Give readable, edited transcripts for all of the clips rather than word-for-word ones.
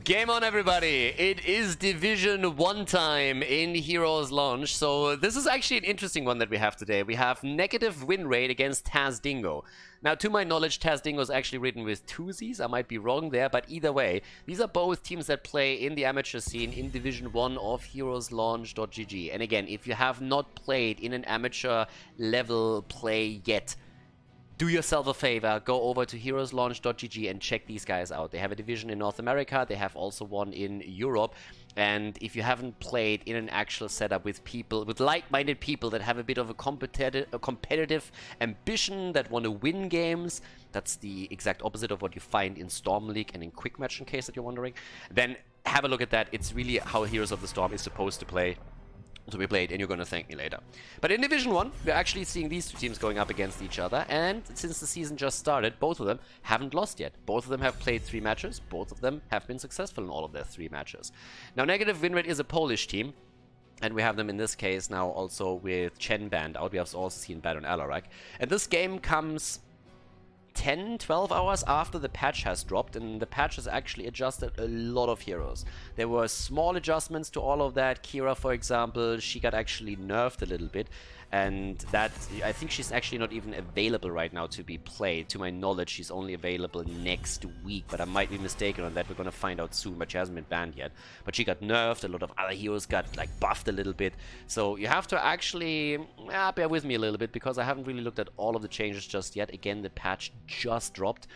Game on, everybody! It is Division 1 time in HeroesLounge, so this is actually an interesting one that we have today. We have negative win rate against Taz'Dingo. Now, to my knowledge, Taz'Dingo is actually written with two Z's. I might be wrong there, but either way, these are both teams that play in the amateur scene in Division 1 of HeroesLaunge.gg. And again, if you have not played in an amateur level play yet, do yourself a favor, go over to HeroesLaunge.gg and check these guys out. They have a division in North America, they have also one in Europe, and if you haven't played in an actual setup with people, with like-minded people that have a bit of a competitive ambition, that want to win games, that's the exact opposite of what you find in Storm League and in Quick Match, in case that you're wondering, then have a look at that. It's really how Heroes of the Storm is supposed to be played, and you're going to thank me later. But in Division 1, we're actually seeing these two teams going up against each other, and since the season just started, both of them haven't lost yet. Both of them have played 3 matches, both of them have been successful in all of their 3 matches. Now, negative win rate is a Polish team, and we have them in this case now also with Chen banned out. We have also seen ban on Alarak. And this game comes 10-12 hours after the patch has dropped, and the patch has actually adjusted a lot of heroes. There were small adjustments to all of that. Kira, for example, she got actually nerfed a little bit, and that, I think she's actually not even available right now to be played. To my knowledge, she's only available next week, but I might be mistaken on that. We're gonna find out soon, but she hasn't been banned yet. But she got nerfed, a lot of other heroes got like buffed a little bit, so you have to actually bear with me a little bit, because I haven't really looked at all of the changes just yet. Again, the patch just dropped,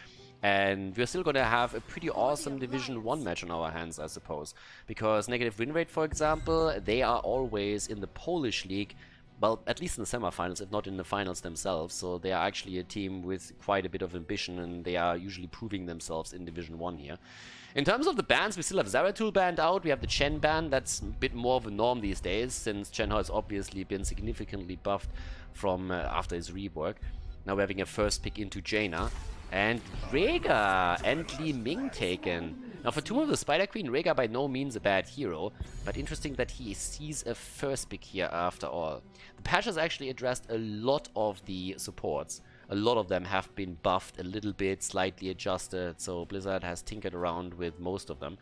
and we're still going to have a pretty awesome Division 1 match on our hands, I suppose, because negative win rate, for example, they are always in the Polish league, well, at least in the semifinals, if not in the finals themselves, so they are actually a team with quite a bit of ambition, and they are usually proving themselves in Division 1 here. In terms of the bans, we still have Zeratul banned out, we have the Chen ban. That's a bit more of a norm these days, since Chen has obviously been significantly buffed from after his rework. Now we're having a first pick into Jaina, and Rhaegar and Li Ming taken. Now for Tomb of the Spider Queen, Rhaegar by no means a bad hero, but interesting that he sees a first pick here after all. The patch has actually addressed a lot of the supports. A lot of them have been buffed a little bit, slightly adjusted, so Blizzard has tinkered around with most of them.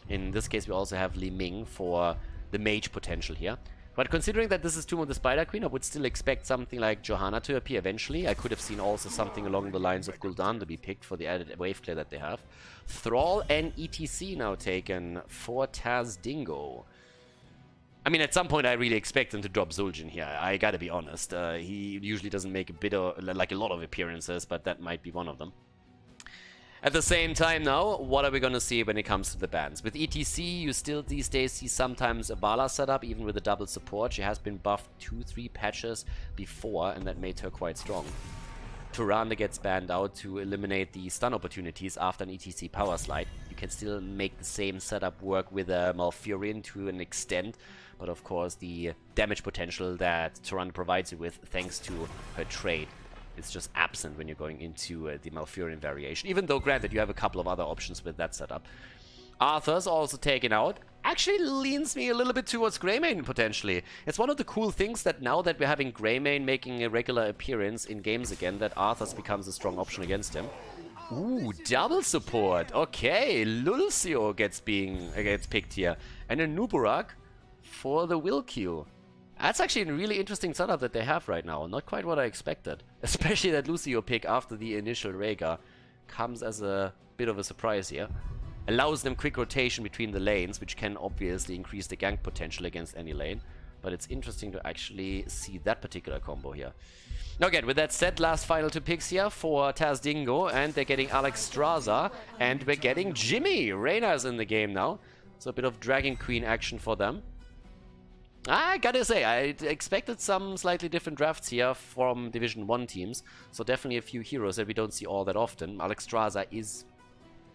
In this case we also have Li Ming for the mage potential here. But considering that this is Tomb of the Spider Queen, I would still expect something like Johanna to appear eventually. I could have seen also something along the lines of Gul'dan to be picked for the added wave clear that they have. Thrall and ETC now taken for Taz'Dingo. I mean, at some point I really expect them to drop Zul'jin here, I gotta be honest. He usually doesn't make a lot of appearances, but that might be one of them. At the same time now, what are we going to see when it comes to the bans? With ETC, you still these days see sometimes a Vala setup, even with a double support. She has been buffed 2-3 patches before, and that made her quite strong. Tyrande gets banned out to eliminate the stun opportunities after an ETC power slide. You can still make the same setup work with a Malfurion to an extent, but of course the damage potential that Tyrande provides you with, thanks to her trade, it's just absent when you're going into the Malfurion variation, even though granted you have a couple of other options with that setup. Arthur's also taken out. Actually leans me a little bit towards Greymane potentially. It's one of the cool things that now that we're having Greymane making a regular appearance in games again, that Arthur's becomes a strong option against him. Ooh, double support. Okay, Lulcio gets picked here. And a Nuburak for the Will Q. That's actually a really interesting setup that they have right now. Not quite what I expected. Especially that Lucio pick after the initial Rhaegar comes as a bit of a surprise here. Allows them quick rotation between the lanes, which can obviously increase the gank potential against any lane. But it's interesting to actually see that particular combo here. Now again, with that said, last final 2 picks here for Taz'Dingo, and they're getting Alexstrasza, and we're getting Jimmy. Reyna's in the game now. So a bit of Dragon Queen action for them. I gotta say, I expected some slightly different drafts here from Division 1 teams. So definitely a few heroes that we don't see all that often. Alexstrasza is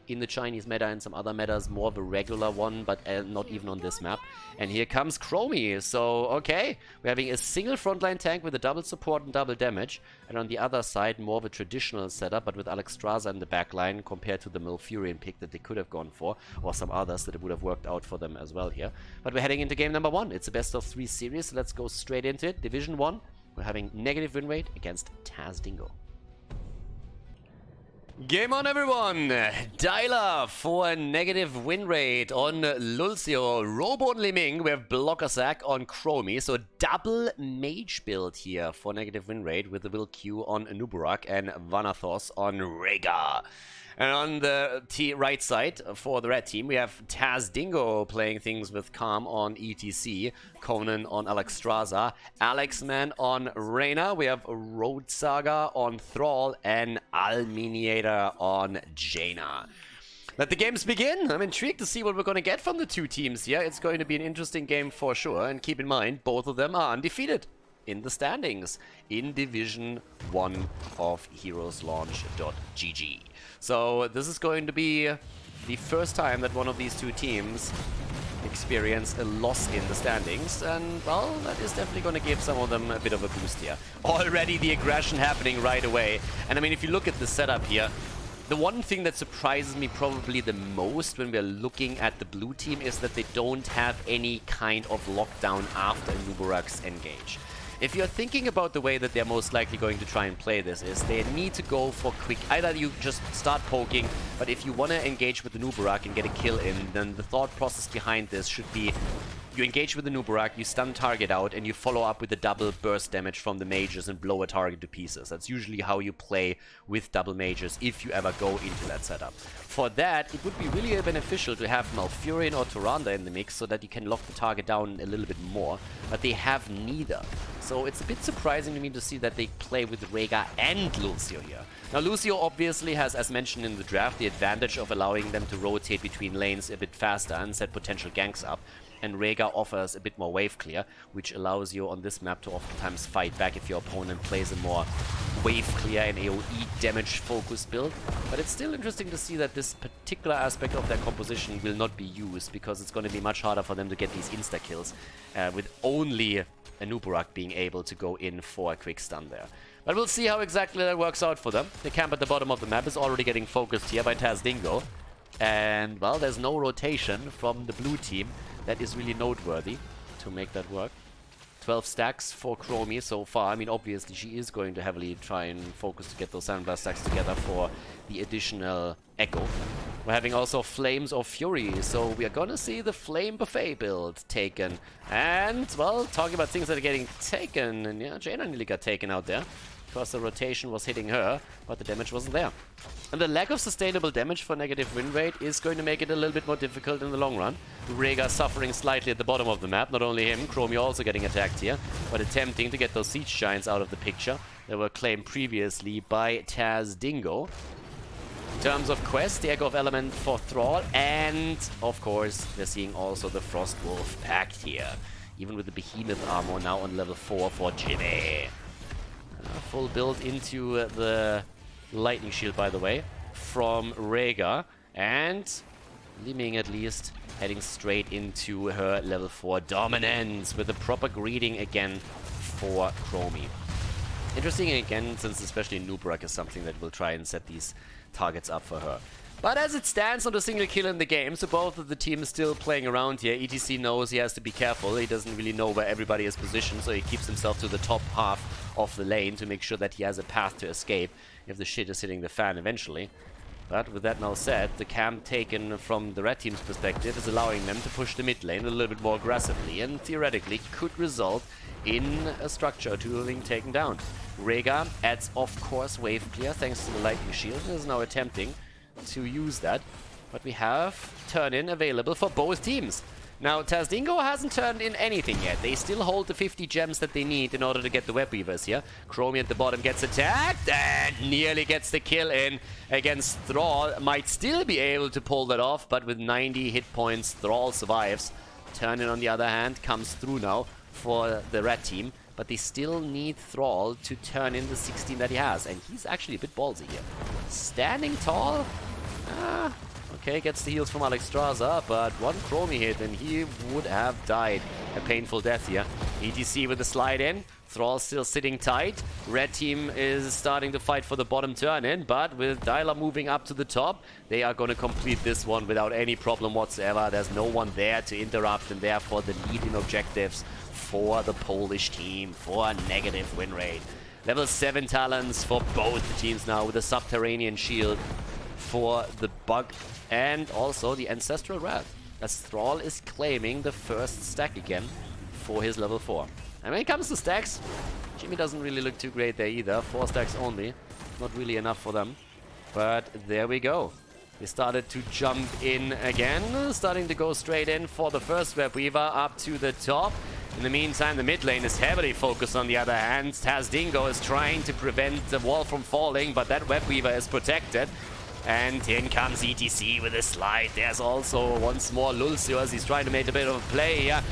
in the Chinese meta and some other metas more of a regular one, but not even on this map. And here comes Chromie. So, okay, we're having a single frontline tank with a double support and double damage. And on the other side, more of a traditional setup, but with Alexstrasza in the backline compared to the Malfurion pick that they could have gone for, or some others that it would have worked out for them as well here. But we're heading into game number 1. It's a best of 3 series, so let's go straight into it. Division 1, we're having negative win rate against Taz'Dingo. Game on, everyone! Dialer for a negative win rate on Lulcio. Robo on Liming, we have Blocker Sack on Chromie. So double mage build here for negative win rate with the Will Q on Nuburak and Vanathos on Rhaegar. And on the right side, for the red team, we have Taz'Dingo playing things with Calm on ETC, Conan on Alexstrasza, Alexman on Reyna, we have Road Saga on Thrall, and Alminiator on Jaina. Let the games begin! I'm intrigued to see what we're going to get from the two teams here. It's going to be an interesting game for sure, and keep in mind, both of them are undefeated in the standings in Division 1 of HeroesLaunge.gg. So this is going to be the first time that one of these two teams experience a loss in the standings, and well, that is definitely going to give some of them a bit of a boost here. Already the aggression happening right away, and I mean, if you look at the setup here, the one thing that surprises me probably the most when we're looking at the blue team is that they don't have any kind of lockdown after Nuburak's engage. If you're thinking about the way that they're most likely going to try and play this is, they need to go for quick, either you just start poking, but if you want to engage with the Nuburak and get a kill in, then the thought process behind this should be, you engage with the Nuburak, you stun target out, and you follow up with a double burst damage from the mages and blow a target to pieces. That's usually how you play with double mages if you ever go into that setup. For that, it would be really beneficial to have Malfurion or Tyrande in the mix so that you can lock the target down a little bit more, but they have neither. So it's a bit surprising to me to see that they play with Rhaegar and Lulcio here. Now Lulcio obviously has, as mentioned in the draft, the advantage of allowing them to rotate between lanes a bit faster and set potential ganks up. And Rhaegar offers a bit more wave clear, which allows you on this map to oftentimes fight back if your opponent plays a more wave clear and AoE damage focused build. But it's still interesting to see that this particular aspect of their composition will not be used, because it's going to be much harder for them to get these insta-kills with only a Nuburak being able to go in for a quick stun there. But we'll see how exactly that works out for them. The camp at the bottom of the map is already getting focused here by Taz'Dingo. And, well, there's no rotation from the blue team. That is really noteworthy to make that work. 12 stacks for Chromie so far. I mean, obviously, she is going to heavily try and focus to get those 7 blast stacks together for the additional Echo. We're having also Flames of Fury, so we are going to see the Flame Buffet build taken. And, well, talking about things that are getting taken, and yeah, Jaina nearly got taken out there, because the rotation was hitting her, but the damage wasn't there. And the lack of sustainable damage for negative win rate is going to make it a little bit more difficult in the long run. Rhaegar suffering slightly at the bottom of the map. Not only him, Chromie also getting attacked here, but attempting to get those Siege Giants out of the picture. They were claimed previously by Taz'Dingo. In terms of quest, the Echo of Element for Thrall, and of course, we're seeing also the Frost Wolf Pact here. Even with the Behemoth armor now on level 4 for Jimmy. Full build into the Lightning Shield, by the way, from Rhaegar. And Liming, at least, heading straight into her level 4 dominance with a proper greeting again for Chromie. Interesting again, since especially Nuburak is something that will try and set these targets up for her. But as it stands, not a single kill in the game, so both of the teams still playing around here. ETC knows he has to be careful. He doesn't really know where everybody is positioned, so he keeps himself to the top half of the lane to make sure that he has a path to escape if the shit is hitting the fan eventually. But with that now said, the camp taken from the red team's perspective is allowing them to push the mid lane a little bit more aggressively, and theoretically could result in a structure or two being taken down. Rhaegar adds, of course, wave clear thanks to the Lightning Shield, and is now attempting to use that, but we have turn-in available for both teams. Now, Taz'Dingo hasn't turned in anything yet. They still hold the 50 gems that they need in order to get the Web Weavers here. Chromie at the bottom gets attacked and nearly gets the kill in against Thrall. Might still be able to pull that off, but with 90 hit points, Thrall survives. Turn-in, on the other hand, comes through now for the red team, but they still need Thrall to turn in the 16 that he has, and he's actually a bit ballsy here. Standing tall? Okay, gets the heals from Alexstrasza, but one Chromie hit and he would have died a painful death here. ETC with the slide in. Thrall still sitting tight. Red team is starting to fight for the bottom turn in, but with Dialer moving up to the top, they are going to complete this one without any problem whatsoever. There's no one there to interrupt, and therefore the lead in objectives for the Polish team for a negative win rate. Level 7 talents for both teams now with a subterranean shield for the bug and also the ancestral wrath. As Thrall is claiming the first stack again for his level 4. And when it comes to stacks, Jimmy doesn't really look too great there either. 4 stacks only. Not really enough for them. But there we go. They started to jump in again. Starting to go straight in for the first Web Weaver up to the top. In the meantime, the mid lane is heavily focused on the other hand. Taz'Dingo is trying to prevent the wall from falling, but that Web Weaver is protected. And in comes ETC with a slide. There's also once more Lulcio as he's trying to make a bit of a play here.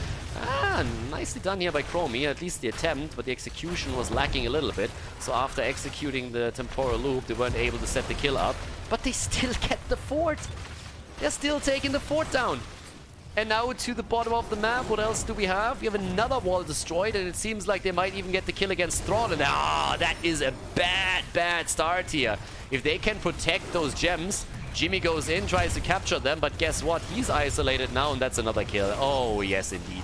Nicely done here by Chromie, at least the attempt, but the execution was lacking a little bit. So after executing the temporal loop, they weren't able to set the kill up. But they still get the fort. They're still taking the fort down. And now to the bottom of the map, what else do we have? We have another wall destroyed, and it seems like they might even get the kill against Thrall. And that is a bad start here. If they can protect those gems, Jimmy goes in, tries to capture them, but guess what? He's isolated now, and that's another kill. Oh, yes, indeed.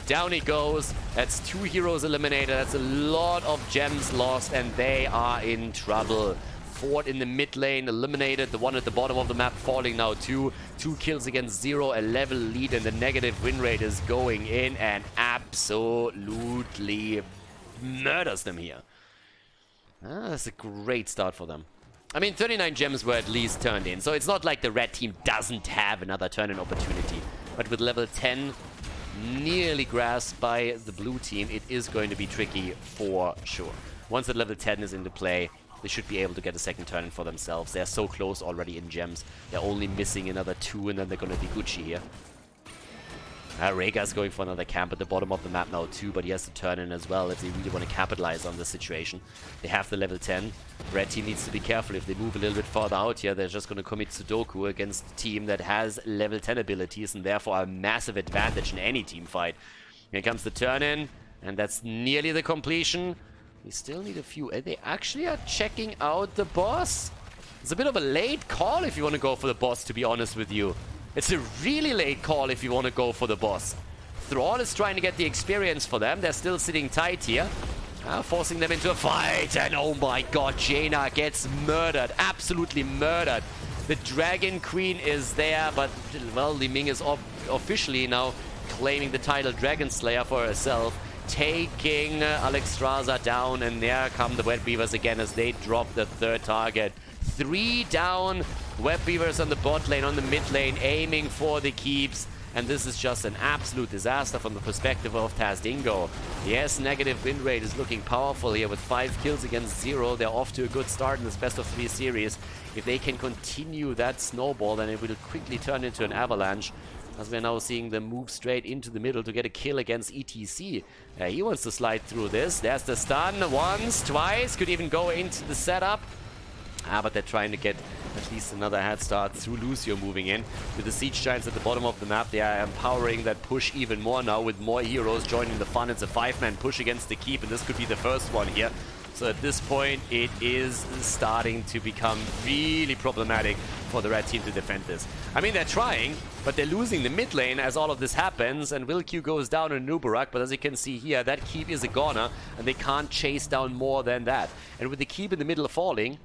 Down he goes. That's 2 heroes eliminated. That's a lot of gems lost, and they are in trouble. Fort in the mid lane eliminated. The one at the bottom of the map falling now too. 2 kills against 0, a level lead, and the negative win rate is going in and absolutely murders them here. That's a great start for them. I mean, 39 gems were at least turned in, so it's not like the red team doesn't have another turn-in opportunity. But with level 10 nearly grasped by the blue team, it is going to be tricky for sure. Once that level 10 is into play, they should be able to get a second turn-in for themselves. They're so close already in gems. They're only missing another 2, and then they're going to be Gucci here. Rhaegar's going for another camp at the bottom of the map now too, but he has to turn in as well if they really want to capitalize on the situation. They have the level 10. Red team needs to be careful. If they move a little bit further out here, they're just going to commit Sudoku against a team that has level 10 abilities and therefore a massive advantage in any team fight. Here comes the turn-in, and that's nearly the completion. We still need a few. They actually are checking out the boss. It's a bit of a late call if you want to go for the boss, to be honest with you. It's a really late call if you want to go for the boss. Thrall is trying to get the experience for them. They're still sitting tight here. Forcing them into a fight. And oh my god, Jaina gets murdered. Absolutely murdered. The Dragon Queen is there, but, well, Li Ming is officially now claiming the title Dragon Slayer for herself. Taking Alexstrasza down, and there come the Web Weavers again as they drop the third target. 3 down. Web Weavers on the bot lane, on the mid lane, aiming for the keeps. And this is just an absolute disaster from the perspective of Taz'Dingo. Yes, negative win rate is looking powerful here with 5 kills against 0. They're off to a good start in this best of 3 series. If they can continue that snowball, then it will quickly turn into an avalanche. As we're now seeing them move straight into the middle to get a kill against ETC. He wants to slide through this. There's the stun. Once, twice. Could even go into the setup. But they're trying to get at least another head start through Lucio moving in. With the Siege Giants at the bottom of the map, they are empowering that push even more now with more heroes joining the fun. It's a 5-man push against the keep, and this could be the first one here. So at this point, it is starting to become really problematic for the red team to defend this. I mean, they're trying, but they're losing the mid lane as all of this happens, and Wilq goes down in Nubarak, but as you can see here, that keep is a goner, and they can't chase down more than that. And with the keep in the middle falling,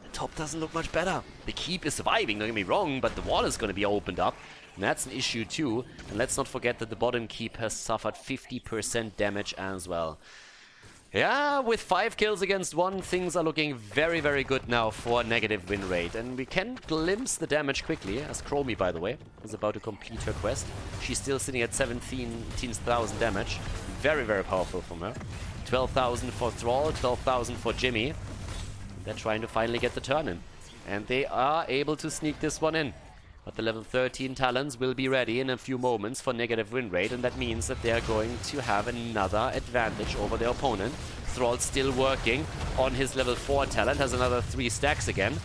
the top doesn't look much better. The keep is surviving, don't get me wrong, but the wall is going to be opened up, and that's an issue too. And let's not forget that the bottom keep has suffered 50% damage as well. Yeah, with 5 kills against 1, things are looking very, very good now for negative win rate. And we can glimpse the damage quickly, as Chromie, by the way, is about to complete her quest. She's still sitting at 17,000 damage. Very, very powerful from her. 12,000 for Thrall, 12,000 for Jimmy. They're trying to finally get the turn in. And they are able to sneak this one in. But the level 13 talents will be ready in a few moments for negative win rate, and that means that they are going to have another advantage over their opponent. Thrall still working on his level 4 talent, has another 3 stacks again.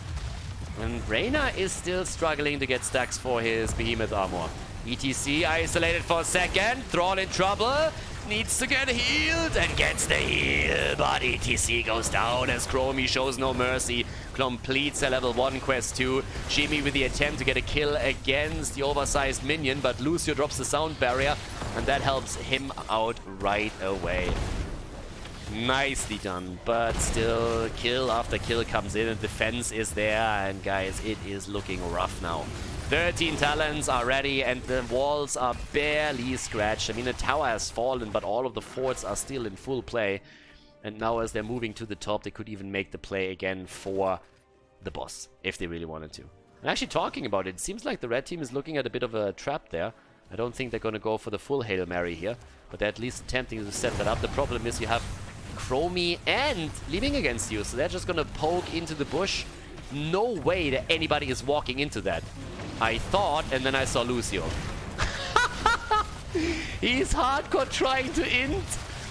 And Reyna is still struggling to get stacks for his behemoth armor. ETC isolated for a second, Thrall in trouble, needs to get healed and gets the heal, but ETC goes down as Chromie shows no mercy. Completes a level 1 quest 2. Jimmy with the attempt to get a kill against the oversized minion, but Lucio drops the sound barrier, and that helps him out right away. Nicely done, but still, kill after kill comes in and defense is there, and guys, it is looking rough now. 13 talents are ready and the walls are barely scratched. I mean, the tower has fallen, but all of the forts are still in full play. And now as they're moving to the top, they could even make the play again for the boss, if they really wanted to. And actually talking about it, it seems like the red team is looking at a bit of a trap there. I don't think they're going to go for the full Hail Mary here, but they're at least attempting to set that up. The problem is you have Chromie and Li Ming against you, so they're just going to poke into the bush. No way that anybody is walking into that. I thought, and then I saw Lucio. He's hardcore trying to int,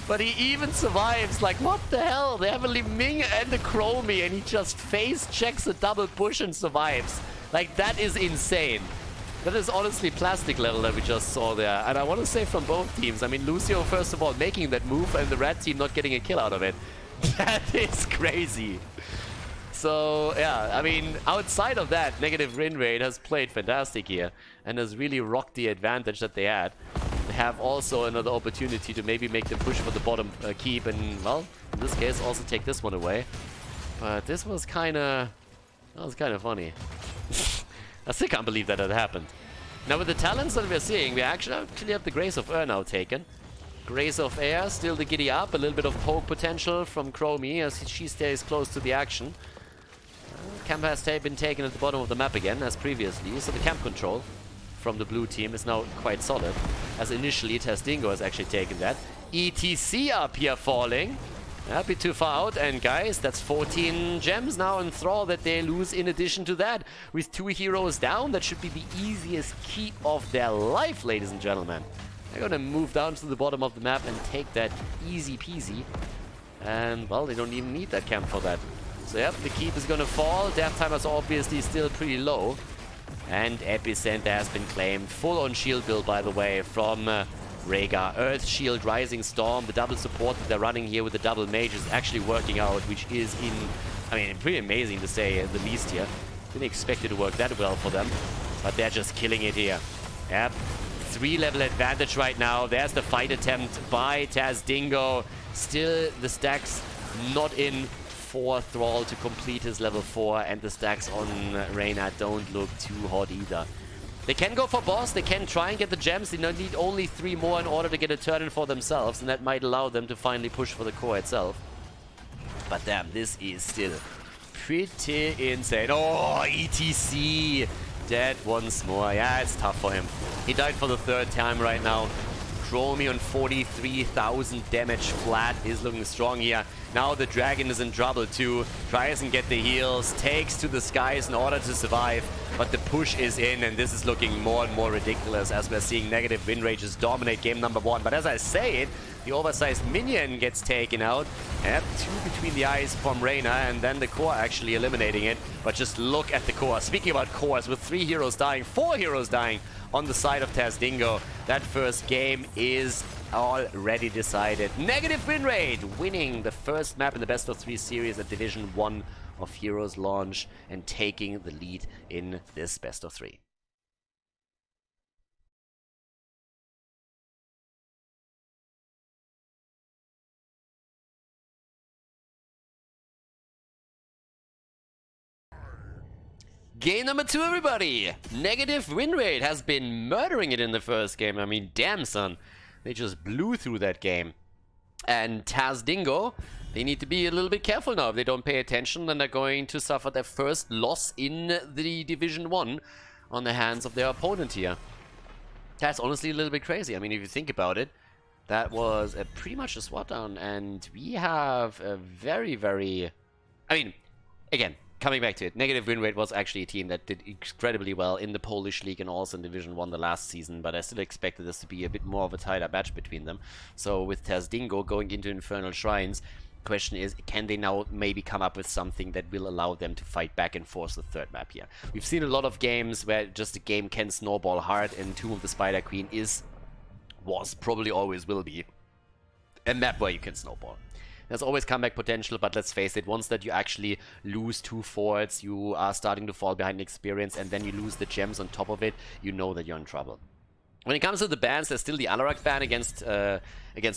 but he even survives. Like, what the hell? They have a Li Ming and a Chromie, and he just face checks a double push and survives. Like, that is insane. That is honestly plastic level that we just saw there. And I want to say from both teams, I mean, Lucio, first of all, making that move, and the red team not getting a kill out of it. That is crazy. So, yeah, I mean, outside of that, negative Winrate has played fantastic here and has really rocked the advantage that they had. They have also another opportunity to maybe make them push for the bottom keep and, well, in this case, also take this one away. But this was kind of... that was kind of funny. I still can't believe that happened. Now, with the talents that we're seeing, we actually have the Grace of Air now taken. Grace of Air, still the giddy up, a little bit of poke potential from Chromie as she stays close to the action. Camp has been taken at the bottom of the map again, as previously, so the camp control from the blue team is now quite solid, as initially Taz'Dingo has actually taken that. ETC up here falling, a bit too far out, and guys, that's 14 gems now in Thrall that they lose in addition to that. With 2 heroes down, that should be the easiest keep of their life, ladies and gentlemen. They're gonna move down to the bottom of the map and take that easy peasy. And, well, they don't even need that camp for that. So, yep, the keep is gonna fall. Death time is obviously still pretty low. And Epicenter has been claimed. Full on shield build, by the way, from Rhaegar. Earth Shield, Rising Storm, the double support that they're running here with the double mage is actually working out, which is I mean, pretty amazing to say the least here. Didn't expect it to work that well for them, but they're just killing it here. Yep. 3-level advantage right now. There's the fight attempt by Taz'Dingo. Still the stacks not in for Thrall to complete his level 4, and the stacks on Reyna don't look too hot either. They can go for boss, they can try and get the gems, they need only 3 more in order to get a turn in for themselves, and that might allow them to finally push for the core itself. But damn, this is still pretty insane. Oh, ETC! Dead once more. Yeah, it's tough for him. He died for the 3rd time right now. Chromie on 43,000 damage flat is looking strong here. Now the dragon is in trouble too. Tries and get the heals, takes to the skies in order to survive. But the push is in, and this is looking more and more ridiculous as we're seeing negative win rates dominate game number 1. But as I say it, the oversized minion gets taken out. Yep, 2 between the eyes from Reyna, and then the core actually eliminating it. But just look at the core. Speaking about cores, with 3 heroes dying, 4 heroes dying on the side of Taz'Dingo, that first game is already decided. Negative win rate, winning the first map in the best of 3 series at Division 1 of HeroesLounge and taking the lead in this best of 3. Game number 2, everybody! Negative win rate has been murdering it in the first game. I mean, damn, son. They just blew through that game. And Taz'Dingo, they need to be a little bit careful now. If they don't pay attention, then they're going to suffer their first loss in the Division 1 on the hands of their opponent here. That's honestly a little bit crazy. I mean, if you think about it, that was pretty much a SWAT down. And we have a very, very... I mean, again, coming back to it, negative win rate was actually a team that did incredibly well in the Polish League and also in Division 1 the last season, but I still expected this to be a bit more of a tighter match between them. So with Taz'Dingo going into Infernal Shrines, the question is, can they now maybe come up with something that will allow them to fight back and force the 3rd map here? We've seen a lot of games where just the game can snowball hard, and Tomb of the Spider Queen was, probably always will be, a map where you can snowball. There's always comeback potential, but let's face it, once that you actually lose 2 forts, you are starting to fall behind experience, and then you lose the gems on top of it, you know that you're in trouble. When it comes to the bans, there's still the Alarak ban against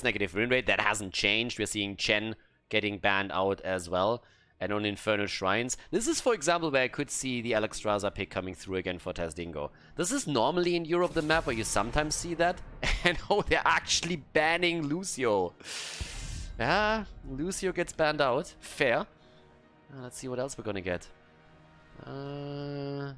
negative Winrate. That hasn't changed. We're seeing Chen getting banned out as well. And on Infernal Shrines. This is, for example, where I could see the Alexstrasza pick coming through again for Taz'Dingo. This is normally in Europe the map where you sometimes see that. And oh, they're actually banning Lucio. Yeah, Lucio gets banned out. Fair. Let's see what else we're gonna get. The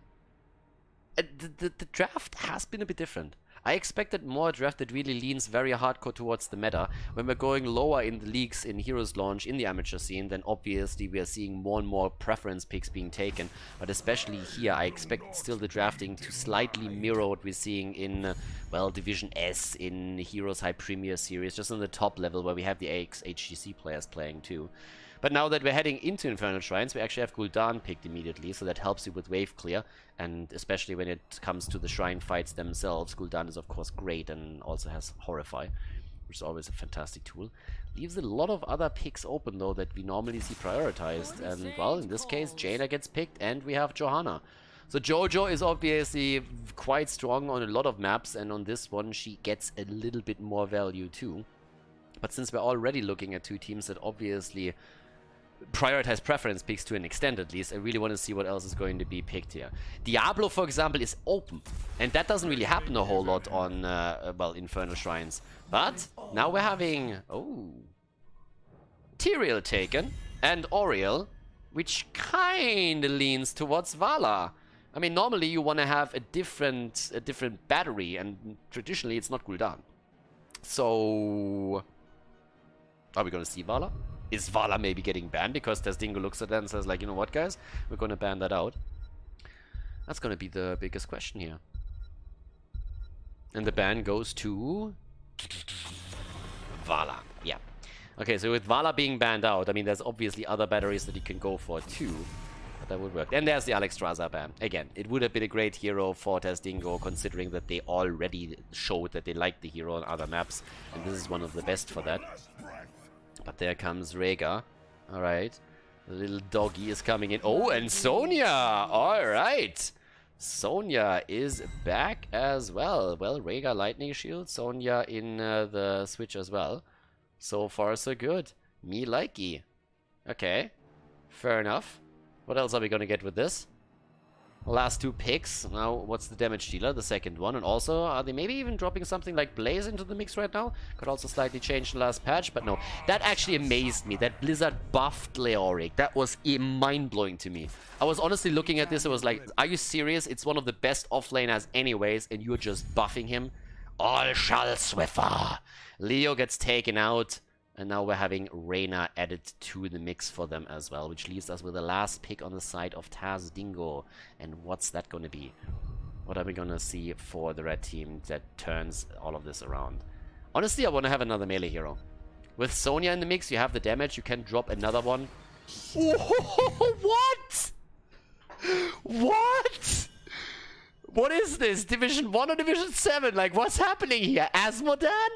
draft has been a bit different. I expected more draft that really leans very hardcore towards the meta. When we're going lower in the leagues in HeroesLounge, in the amateur scene, then obviously we are seeing more and more preference picks being taken. But especially here, I expect still the drafting to slightly mirror what we're seeing in, well, Division S, in Heroes High Premier Series, just on the top level where we have the HGC players playing too. But now that we're heading into Infernal Shrines, we actually have Gul'dan picked immediately, so that helps you with wave clear. And especially when it comes to the shrine fights themselves, Gul'dan is of course great and also has Horrify, which is always a fantastic tool. Leaves a lot of other picks open though that we normally see prioritized. And well, in this case, Jaina gets picked and we have Johanna. So Jojo is obviously quite strong on a lot of maps, and on this one she gets a little bit more value too. But since we're already looking at two teams that obviously prioritize preference picks to an extent at least, I really want to see what else is going to be picked here. Diablo, for example, is open, and that doesn't really happen a whole lot on, well, Infernal Shrines. But now we're having, oh, Tyrael taken, and Auriel, which kind of leans towards Vala. I mean, normally you want to have a different battery, and traditionally it's not Gul'dan. So, are we going to see Vala? Is Vala maybe getting banned because Taz'Dingo looks at that and says, like, you know what, guys? We're going to ban that out. That's going to be the biggest question here. And the ban goes to Vala. Yeah. Okay, so with Vala being banned out, I mean, there's obviously other batteries that you can go for too. But that would work. And there's the Alexstrasza ban. Again, it would have been a great hero for Taz'Dingo, considering that they already showed that they like the hero on other maps. And this is one of the best for that. But there comes Rhaegar. Alright. The little doggy is coming in. Oh, and Sonya! Alright. Sonya is back as well. Well, Rhaegar Lightning Shield. Sonya in the Switch as well. So far, so good. Me likey. Okay. Fair enough. What else are we gonna get with this? Last two picks. Now, what's the damage dealer? The second one. And also, are they maybe even dropping something like Blaze into the mix right now? Could also slightly change the last patch, but no. That actually amazed me. That Blizzard buffed Leoric. That was mind-blowing to me. I was honestly looking at this, I was like, are you serious? It's one of the best offlaners anyways, and you're just buffing him? All shall Swiffer. Leo gets taken out. And now we're having Reyna added to the mix for them as well, which leaves us with the last pick on the side of Taz'Dingo. And what's that going to be? What are we going to see for the red team that turns all of this around? Honestly, I want to have another melee hero. With Sonya in the mix, you have the damage, you can drop another one. What? What? What is this? Division 1 or Division 7? Like, what's happening here? Asmodan?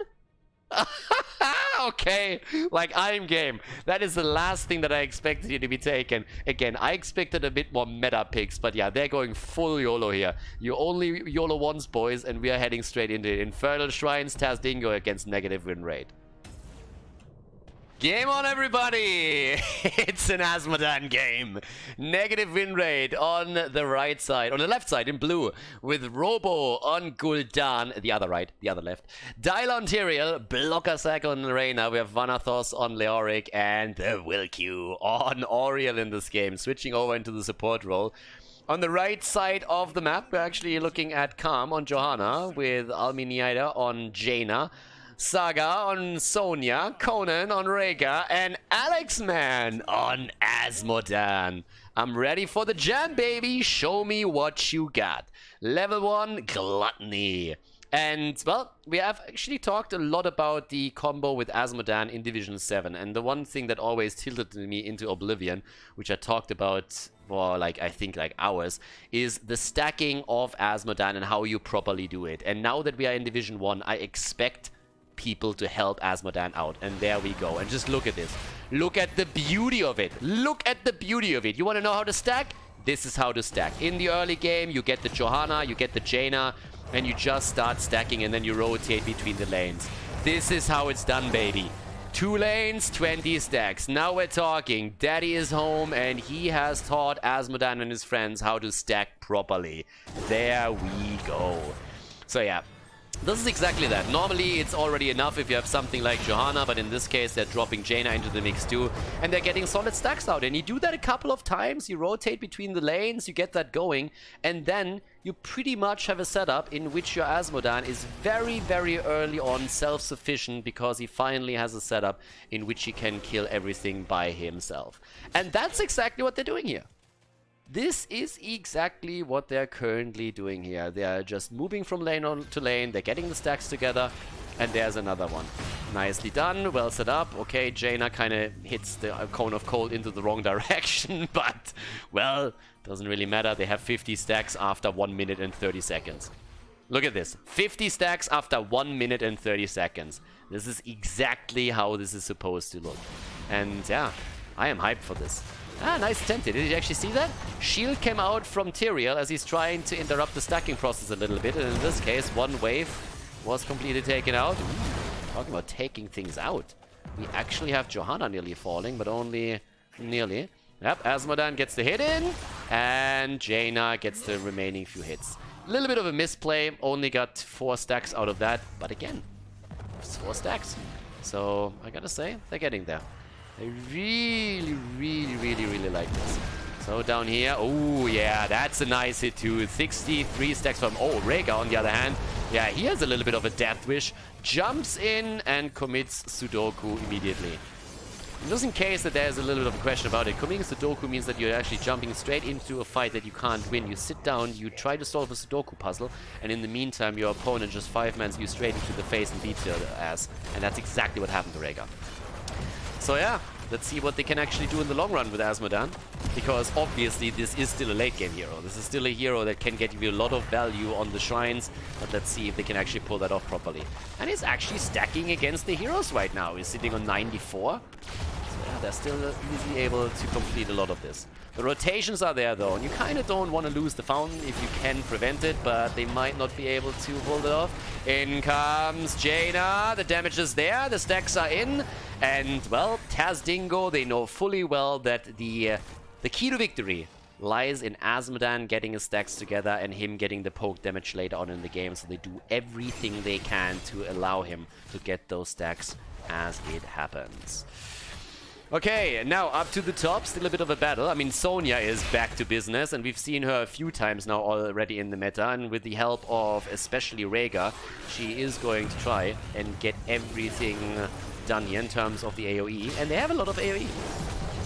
Okay, like, I'm game. That is the last thing that I expected here to be taken. Again, I expected a bit more meta picks, but yeah, they're going full YOLO here. You only YOLO once, boys, and we are heading straight into it. Infernal Shrines, Taz'Dingo against negative win rate. Game on, everybody! It's an Asmodan game. Negative win rate on the right side, on the left side in blue, with Robo on Gul'dan, the other right, the other left. Dial on Tyrael, Blocker Sack on Reyna, we have Vanathos on Leoric, and the Wilq on Auriel in this game, switching over into the support role. On the right side of the map, we're actually looking at Calm on Johanna, with Alminiida on Jaina, Saga on Sonya, Conan on Rhaegar, and Alexman on Asmodan. I'm ready for the jam, baby. Show me what you got. Level 1, Gluttony. And, well, we have actually talked a lot about the combo with Asmodan in Division 7. And the one thing that always tilted me into oblivion, which I talked about for, like, I think, like, hours, is the stacking of Asmodan and how you properly do it. And now that we are in Division 1, I expect people to help Asmodan out, and there we go. And just look at this. Look at the beauty of it. Look at the beauty of it. You want to know how to stack? This is how to stack. In the early game, you get the Johanna, you get the Jaina, and you just start stacking and then you rotate between the lanes. This is how it's done, baby. 2 lanes, 20 stacks. Now we're talking. Daddy is home and he has taught Azmodan and his friends how to stack properly. There we go. So yeah, this is exactly that. Normally it's already enough if you have something like Johanna, but in this case they're dropping Jaina into the mix too, and they're getting solid stacks out. And you do that a couple of times, you rotate between the lanes, you get that going, and then you pretty much have a setup in which your Azmodan is very, very early on self-sufficient because he finally has a setup in which he can kill everything by himself. And that's exactly what they're doing here. This is exactly what they're currently doing here. They're just moving from lane on to lane, they're getting the stacks together, and there's another one. Nicely done, well set up. Okay, Jaina kind of hits the cone of cold into the wrong direction, but, well, doesn't really matter. They have 50 stacks after 1 minute and 30 seconds. Look at this. 50 stacks after 1 minute and 30 seconds. This is exactly how this is supposed to look. And yeah, I am hyped for this. Ah, nice attempted. Did you actually see that? Shield came out from Tyrael as he's trying to interrupt the stacking process a little bit. And in this case, one wave was completely taken out. Ooh, talking about taking things out. We actually have Johanna nearly falling, but only nearly. Yep, Azmodan gets the hit in. And Jaina gets the remaining few hits. A little bit of a misplay. Only got 4 stacks out of that. But again, it's 4 stacks. So, I gotta say, they're getting there. I really like this. So down here, oh yeah, that's a nice hit too. 63 stacks from, oh, Rhaegar on the other hand. Yeah, he has a little bit of a death wish. Jumps in and commits Sudoku immediately. Just in case that there's a little bit of a question about it, committing Sudoku means that you're actually jumping straight into a fight that you can't win. You sit down, you try to solve a Sudoku puzzle, and in the meantime your opponent just 5-mans you straight into the face and beats your ass. And that's exactly what happened to Rhaegar. So yeah, let's see what they can actually do in the long run with Azmodan. Because obviously this is still a late game hero. This is still a hero that can get you a lot of value on the shrines. But let's see if they can actually pull that off properly. And he's actually stacking against the heroes right now. He's sitting on 94. So yeah, they're still easily able to complete a lot of this. The rotations are there though, and you kind of don't want to lose the fountain if you can prevent it, but they might not be able to hold it off. In comes Jaina, the damage is there, the stacks are in, and well, Taz'Dingo, they know fully well that the key to victory lies in Azmodan getting his stacks together and him getting the poke damage later on in the game, so they do everything they can to allow him to get those stacks as it happens. Okay, now up to the top, still a bit of a battle. I mean, Sonya is back to business, and we've seen her a few times now already in the meta, and with the help of especially Rhaegar, she is going to try and get everything done here in terms of the AoE, and they have a lot of AoE.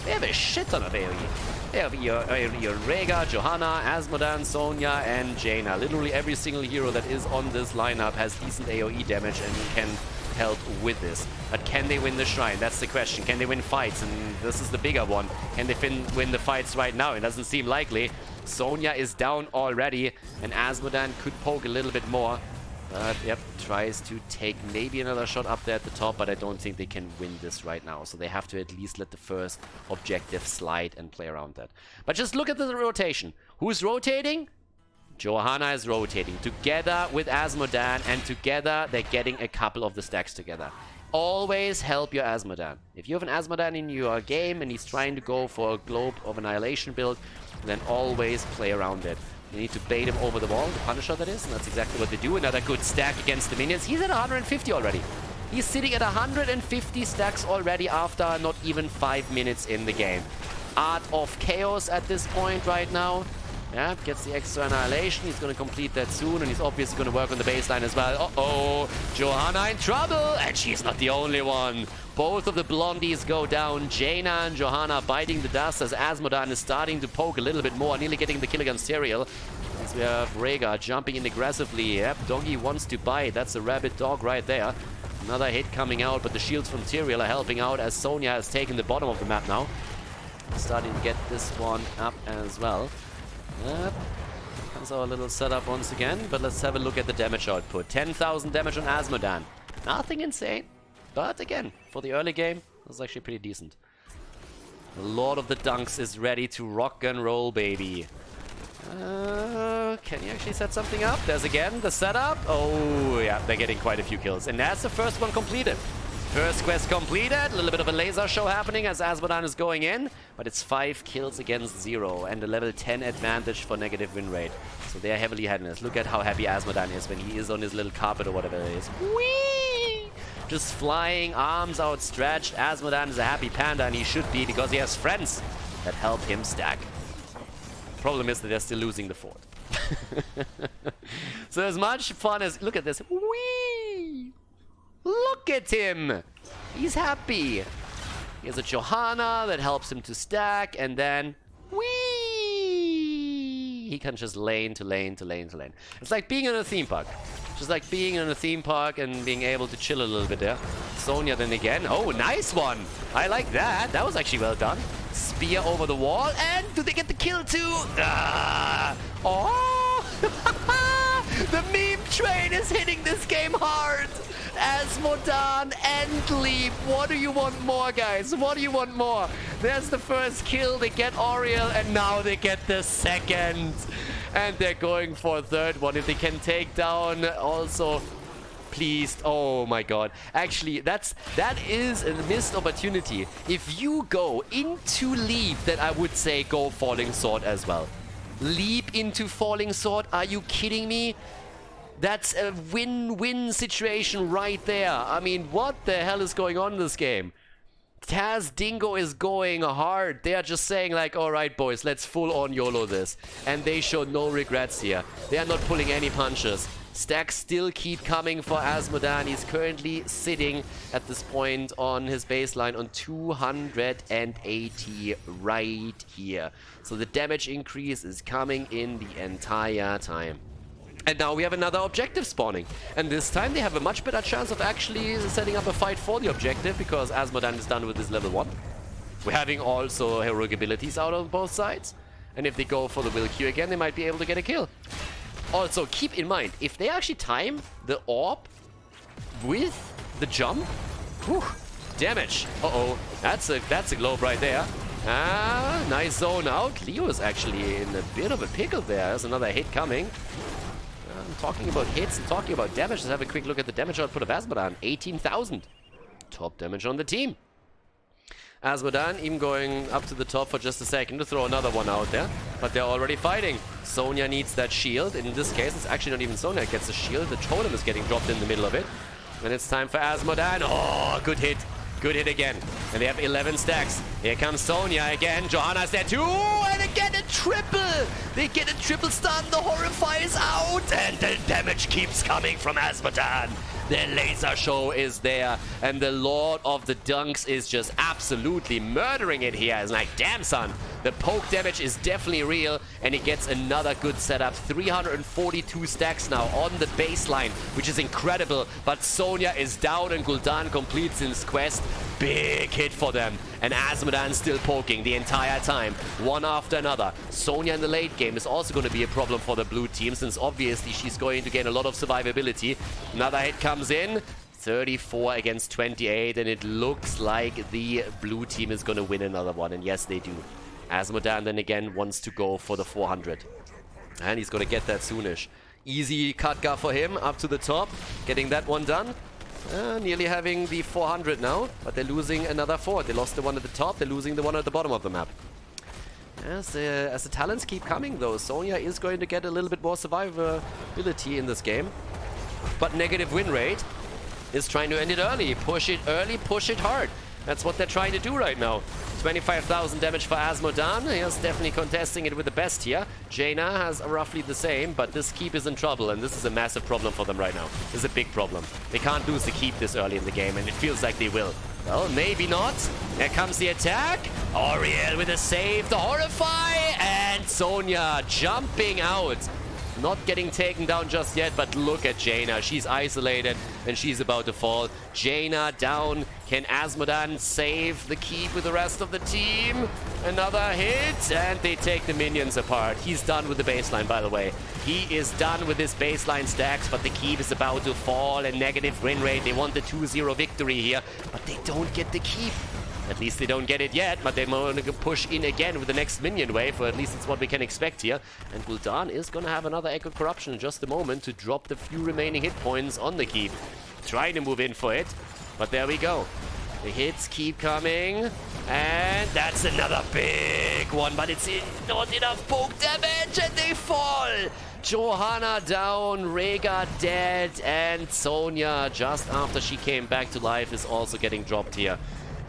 They have a shit ton of AoE. They have your Rhaegar, Johanna, Azmodan, Sonya, and Jaina. Literally every single hero that is on this lineup has decent AoE damage and can help with this. But can they win the shrine? That's the question. Can they win fights? And this is the bigger one. Can they win the fights right now? It doesn't seem likely. Sonya is down already, and Azmodan could poke a little bit more. But, yep, tries to take maybe another shot up there at the top, but I don't think they can win this right now. So they have to at least let the first objective slide and play around that. But just look at the rotation. Who's rotating? Johanna is rotating together with Azmodan, and together they're getting a couple of the stacks together. Always help your Azmodan. If you have an Azmodan in your game and he's trying to go for a Globe of Annihilation build, then always play around it. You need to bait him over the wall, the Punisher that is, and that's exactly what they do. Another good stack against the minions. He's at 150 already. He's sitting at 150 stacks already after not even 5 minutes in the game. Art of Chaos at this point right now. Yeah, gets the extra Annihilation. He's going to complete that soon, and he's obviously going to work on the baseline as well. Uh-oh, Johanna in trouble, and she's not the only one. Both of the blondies go down. Jaina and Johanna biting the dust as Azmodan is starting to poke a little bit more, nearly getting the kill against Tyrael. As we have Rhaegar jumping in aggressively. Yep, Doggy wants to bite. That's a rabid dog right there. Another hit coming out, but the shields from Tyrael are helping out as Sonya has taken the bottom of the map now. Starting to get this one up as well. Yep. Comes our little setup once again, but let's have a look at the damage output. 10,000 damage on Azmodan. Nothing insane, but again, for the early game, this is actually pretty decent. The Lord of the Dunks is ready to rock and roll, baby. Can he actually set something up? There's again the setup. Oh, yeah, they're getting quite a few kills. And that's the first one completed. First quest completed. A little bit of a laser show happening as Azmodan is going in. But it's 5 kills against 0 and a level 10 advantage for negative win rate. So they are heavily ahead in this. Look at how happy Azmodan is when he is on his little carpet or whatever it is. Whee! Just flying, arms outstretched. Azmodan is a happy panda, and he should be because he has friends that help him stack. Problem is that they're still losing the fort. So as much fun as... Look at this. Whee! Look at him! He's happy. He has a Johanna that helps him to stack, and then... Whee! He can just lane to lane to lane to lane. It's like being in a theme park. Just like being in a theme park and being able to chill a little bit there. Sonya then again. Oh, nice one! I like that. That was actually well done. Spear over the wall, and do they get the kill too? Ah! Oh! The meme train is hitting this game hard! Azmodan and Leap. What do you want more, guys? What do you want more? There's the first kill. They get Oriel, and now they get the second. And they're going for a third one. If they can take down also... Please. Oh my god. Actually, that is a missed opportunity. If you go into Leap, then I would say go Falling Sword as well. Leap into Falling Sword? Are you kidding me? That's a win-win situation right there. I mean, what the hell is going on in this game? Taz'Dingo is going hard. They are just saying like, alright boys, let's full on YOLO this. And they show no regrets here. They are not pulling any punches. Stacks still keep coming for Azmodan. He's currently sitting at this point on his baseline on 280 right here. So the damage increase is coming in the entire time. And now we have another objective spawning. And this time they have a much better chance of actually setting up a fight for the objective because Azmodan is done with his level 1. We're having also heroic abilities out on both sides. And if they go for the Will Q again, they might be able to get a kill. Also, keep in mind, if they actually time the orb with the jump, whew, damage. Uh-oh, that's a globe right there. Ah, nice zone out. Leo is actually in a bit of a pickle there. There's another hit coming. I'm talking about hits and talking about damage. Let's have a quick look at the damage output of Azmodan. 18,000. Top damage on the team. Azmodan even going up to the top for just a second to throw another one out there. But they're already fighting. Sonya needs that shield. In this case, it's actually not even Sonya that gets the shield. The totem is getting dropped in the middle of it. And it's time for Azmodan. Oh, good hit. Good hit again. And they have 11 stacks. Here comes Sonya again. Johanna's there too. And again a triple. They get a triple stun. The Horrify is out. And the damage keeps coming from Azmodan. The laser show is there. And the Lord of the Dunks is just absolutely murdering it here. It's like, damn son. The poke damage is definitely real. And he gets another good setup. 342 stacks now on the baseline, which is incredible. But Sonya is down and Gul'dan completes his quest. Big hit for them. And Azmodan still poking the entire time. One after another. Sonya in the late game is also going to be a problem for the blue team, since obviously she's going to gain a lot of survivability. Another hit comes in. 34 against 28. And it looks like the blue team is going to win another one. And yes, they do. Azmodan then again wants to go for the 400. And he's going to get that soonish. Easy Khaldor for him up to the top. Getting that one done. Nearly having the 400 now, but they're losing another 4. They lost the one at the top, they're losing the one at the bottom of the map. As the talents keep coming though, Sonya is going to get a little bit more survivability in this game. But negative win rate is trying to end it early. Push it early, push it hard. That's what they're trying to do right now. 25,000 damage for Azmodan. He's definitely contesting it with the best here. Jaina has roughly the same, but this keep is in trouble, and this is a massive problem for them right now. This is a big problem. They can't lose the keep this early in the game, and it feels like they will. Well, maybe not. Here comes the attack. Oriel with a save, the Horrify, and Sonya jumping out. Not getting taken down just yet, but look at Jaina. She's isolated and she's about to fall. Jaina down. Can Azmodan save the keep with the rest of the team? Another hit, and they take the minions apart. He's done with the baseline, by the way. He is done with his baseline stacks, but the keep is about to fall and negative win rate. They want the 2-0 victory here, but they don't get the keep. At least they don't get it yet, but they're going to push in again with the next minion wave, or at least it's what we can expect here. And Gul'dan is going to have another Echo Corruption in just a moment to drop the few remaining hit points on the keep. Trying to move in for it, but there we go. The hits keep coming, and that's another big one, but it's not enough poke damage, and they fall! Johanna down, Rhaegar dead, and Sonya, just after she came back to life, is also getting dropped here.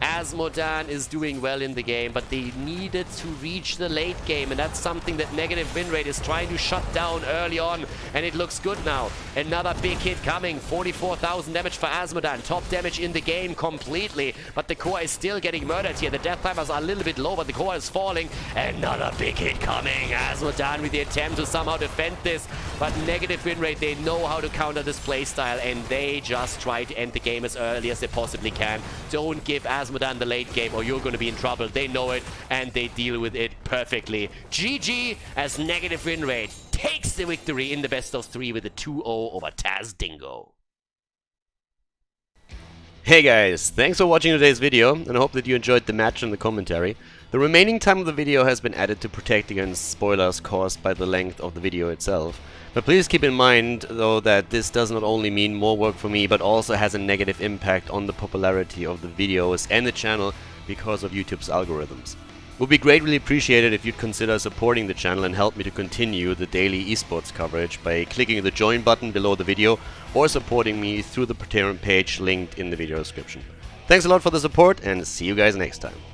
Azmodan is doing well in the game, but they needed to reach the late game, and that's something that negative Winrate is trying to shut down early on, and it looks good now. Another big hit coming, 44,000 damage for Azmodan, top damage in the game completely, but the core is still getting murdered here. The death timers are a little bit low, but the core is falling. Another big hit coming, Azmodan with the attempt to somehow defend this, but negative Winrate, they know how to counter this playstyle, and they just try to end the game as early as they possibly can. Don't give Azmodan the late game or you're going to be in trouble. They know it and they deal with it perfectly. GG, as negative Winrate takes the victory in the best of 3 with a 2-0 over Taz'Dingo. Hey guys, thanks for watching today's video, and I hope that you enjoyed the match and the commentary. The remaining time of the video has been added to protect against spoilers caused by the length of the video itself. But please keep in mind, though, that this does not only mean more work for me, but also has a negative impact on the popularity of the videos and the channel because of YouTube's algorithms. It would be greatly appreciated if you'd consider supporting the channel and help me to continue the daily esports coverage by clicking the join button below the video or supporting me through the Patreon page linked in the video description. Thanks a lot for the support, and see you guys next time.